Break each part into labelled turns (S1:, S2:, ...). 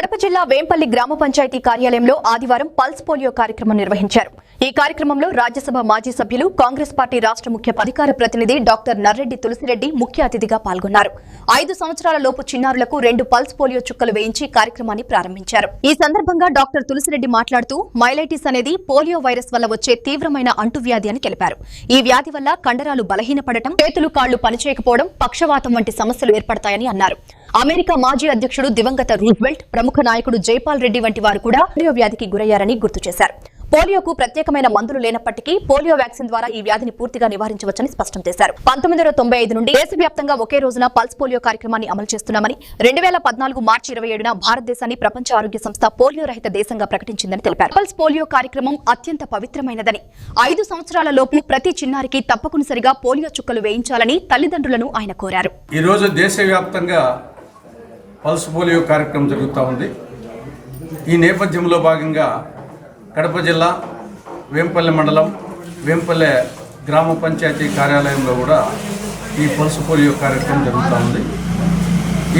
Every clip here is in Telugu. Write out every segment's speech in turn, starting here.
S1: కడప జిల్లా వేంపల్లి గ్రామ పంచాయతీ కార్యాలయంలో ఆదివారం పల్స్ పోలియో కార్యక్రమం నిర్వహించారు. ఈ కార్యక్రమంలో రాజ్యసభ మాజీ సభ్యులు కాంగ్రెస్ పార్టీ రాష్ట్ర ముఖ్య అధికార ప్రతినిధి డాక్టర్ నర్రెడ్డి తులసిరెడ్డి ముఖ్య అతిథిగా పాల్గొన్నారు. 5 సంవత్సరాల లోపు చిన్నారులకు 2 పల్స్ పోలియో చుక్కలు వేయించి కార్యక్రమాన్ని ప్రారంభించారు. ఈ సందర్భంగా డాక్టర్ తులసిరెడ్డి మాట్లాడుతూ మైలైటిస్ అనేది పోలియో వైరస్ వల్ల వచ్చే తీవ్రమైన అంటువ్యాధి అని తెలిపారు. ఈ వ్యాధి వల్ల కండరాలు బలహీనపడటం, చేతులు కాళ్లు పనిచేయకపోవడం, పక్షవాతం వంటి సమస్యలు ఏర్పడతాయని అన్నారు. అమెరికా మాజీ అధ్యక్షుడు దివంగత రూజ్వెల్ట్, ప్రముఖ నాయకుడు జైపాల్ రెడ్డి వంటి వారు కూడా పోలియో వ్యాధికి గురయ్యారని గుర్తు చేశారు. పోలియోకు ప్రత్యేకమైన మందులు లేనప్పటికీ పోలియో వ్యాక్సిన్ ద్వారా ఈ వ్యాధిని పూర్తిగా నివారించవచ్చని స్పష్టం చేశారు. 1995 నుండి దేశవ్యాప్తంగా ఒకే రోజున పల్స్ పోలియో కార్యక్రమాన్ని అమలు చేస్తున్నామని, 2014 మార్చి 27న భారతదేశాన్ని ప్రపంచ ఆరోగ్య సంస్థ పోలియో రహిత దేశంగా ప్రకటించిందని తెలిపారు. పల్స్ పోలియో కార్యక్రమం అత్యంత పవిత్రమైనదని, 5 సంవత్సరాల లోపు ప్రతి చిన్నారికి తప్పనిసరిగా పోలియో చుక్కలు వేయించాలని తల్లిదండ్రులను ఆయన కోరారు.
S2: ఈ రోజు దేశవ్యాప్తంగా పల్స్ పోలియో కార్యక్రమం జరుగుతూ ఉంది. ఈ నేపథ్యంలో భాగంగా కడప జిల్లా వేంపల్లె మండలం వేంపల్లె గ్రామ పంచాయతీ కార్యాలయంలో కూడా ఈ పల్స్ పోలియో కార్యక్రమం జరుగుతూ ఉంది.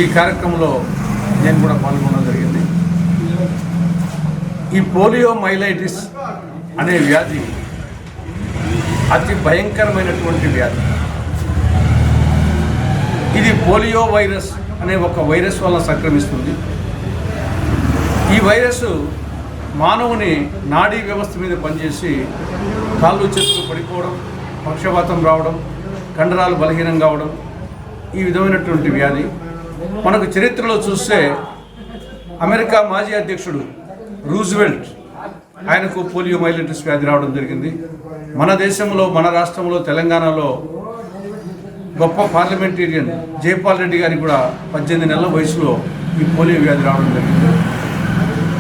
S2: ఈ కార్యక్రమంలో నేను కూడా పాల్గొనడం జరిగింది. ఈ పోలియో మైలైటిస్ అనే వ్యాధి అతి భయంకరమైనటువంటి వ్యాధి. ఇది పోలియో వైరస్ అనే ఒక వైరస్ వల్ల సంక్రమిస్తుంది. ఈ వైరస్ మానవుని నాడీ వ్యవస్థ మీద పనిచేసి కాళ్ళు చేతులు పడిపోవడం, పక్షవాతం రావడం, కండరాలు బలహీనం కావడం, ఈ విధమైనటువంటి వ్యాధి. మనకు చరిత్రలో చూస్తే అమెరికా మాజీ అధ్యక్షుడు రూజ్వెల్ట్, ఆయనకు పోలియో మైలైటిస్ వ్యాధి రావడం జరిగింది. మన దేశంలో, మన రాష్ట్రంలో, తెలంగాణలో గొప్ప పార్లమెంటేరియన్ జైపాల్ రెడ్డి గారికి కూడా 18 నెలల వయసులో ఈ పోలియో వ్యాధి రావడం జరిగింది.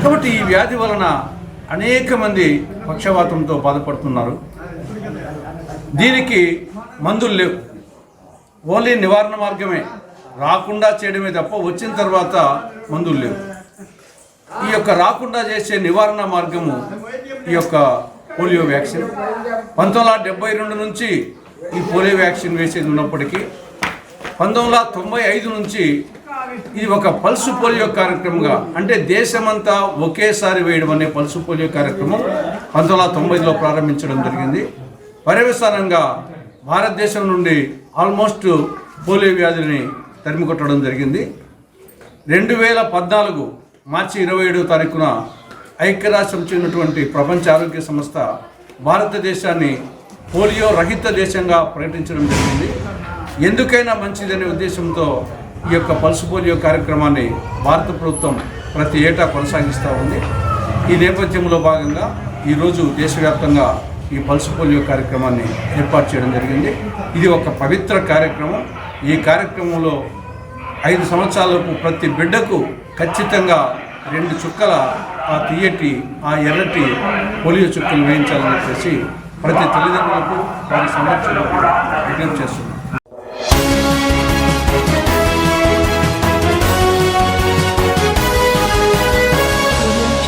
S2: కాబట్టి ఈ వ్యాధి వలన అనేక మంది పక్షవాతంతో బాధపడుతున్నారు. దీనికి మందులు లేవు, ఓన్లీ నివారణ మార్గమే, రాకుండా చేయడమే తప్ప వచ్చిన తర్వాత మందులు లేవు. ఈ యొక్క రాకుండా చేసే నివారణ మార్గము ఈ యొక్క పోలియో వ్యాక్సిన్. 1972 నుంచి ఈ పోలియో వ్యాక్సిన్ వేసేది ఉన్నప్పటికీ 1995 నుంచి ఇది ఒక పల్సు పోలియో కార్యక్రమంగా, అంటే దేశమంతా ఒకేసారి వేయడం అనే పల్సు పోలియో కార్యక్రమం 1990లో ప్రారంభించడం జరిగింది. పర్యవసానంగా భారతదేశం నుండి ఆల్మోస్ట్ పోలియో వ్యాధిని తరిమికొట్టడం జరిగింది. 2014 మార్చి 27వ తారీఖున ఐక్యరాజ్యం చెందినటువంటి ప్రపంచ ఆరోగ్య సంస్థ భారతదేశాన్ని పోలియో రహిత దేశంగా ప్రకటించడం జరిగింది. ఎందుకైనా మంచిదనే ఉద్దేశంతో ఈ యొక్క పల్స్ పోలియో కార్యక్రమాన్ని భారత ప్రభుత్వం ప్రతి ఏటా కొనసాగిస్తూ ఉంది. ఈ నేపథ్యంలో భాగంగా ఈరోజు దేశవ్యాప్తంగా ఈ పల్స్ పోలియో కార్యక్రమాన్ని ఏర్పాటు చేయడం జరిగింది. ఇది ఒక పవిత్ర కార్యక్రమం. ఈ కార్యక్రమంలో 5 సంవత్సరాలకు ప్రతి బిడ్డకు ఖచ్చితంగా 2 చుక్కల ఆ తీయటి, ఆ ఎర్రటి పోలియో చుక్కలు వేయించాలని చెప్పేసి ప్రతి తల్లిదండ్రులకు వారి సంరక్షణకు విజ్ఞప్తి చేస్తున్నారు.